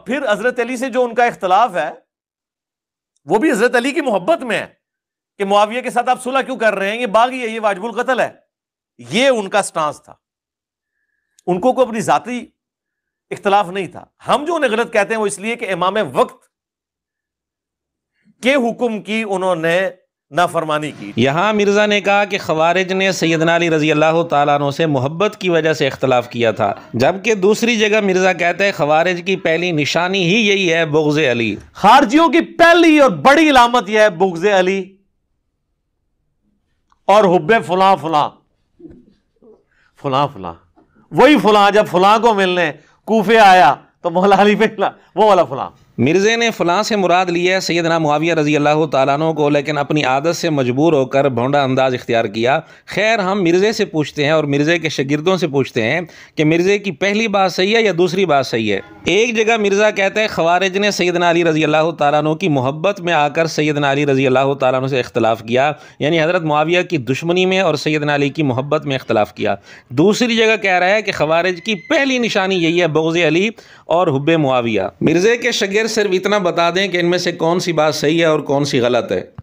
फिर हजरत अली से जो उनका इख्तलाफ है वो भी हजरत अली की मोहब्बत में है कि मुआविया के साथ आप सुलह क्यों कर रहे हैं, ये बागी है, ये वाजिबुल कत्ल है। ये उनका स्टांस था, उनको कोई अपनी जाती इख्तलाफ नहीं था। हम जो उन्हें गलत कहते हैं वो इसलिए कि इमाम वक्त के हुक्म की उन्होंने नाफरमानी की। यहाँ मिर्ज़ा ने कहा कि ख़वारिज ने सैयदना अली रज़ी अल्लाह तआला अन्हु से मोहब्बत की वजह से इख्तलाफ किया था, जबकि दूसरी जगह मिर्ज़ा कहते हैं ख़वारिज की पहली निशानी ही यही है बुग़्ज़ अली। खारजियों की पहली और बड़ी इलामत यह है बुग़्ज़ अली और हुब्बे फुला फुला फुला फुला। वही फुला जब फुला को मिलने कूफे आया तो मौला अली पे वो वाला फुला। मिर्ज़े ने फ़लाँ से मुराद लिया है सैयदना मुआविया रज़ी अल्लाह तआला अन्हु को, लेकिन अपनी आदत से मजबूर होकर भोंडा अंदाज इख्तियार किया। खैर, हम मिर्ज़े से पूछते हैं और मिर्ज़े के शागिर्दों से पूछते हैं कि मिर्ज़े की पहली बात सही है या दूसरी बात सही है। एक जगह मिर्ज़ा कहते हैं ख़वारिज ने सैयदना अली रज़ी अल्लाह तआला अन्हु की मोहब्बत में आकर सैयदना अली रज़ी अल्लाह तआला अन्हु से इख्तलाफ किया, यानी हज़रत मुआविया की दुश्मनी में और सैयदना अली की मोहब्बत में इख्तलाफ किया। दूसरी जगह कह रहा है कि ख़वारिज की पहली निशानी यही है बुग़्ज़ अली और हुब्बे मुआविया। मिर्ज़े के शागिर्द सिर्फ इतना बता दें कि इनमें से कौन सी बात सही है और कौन सी गलत है।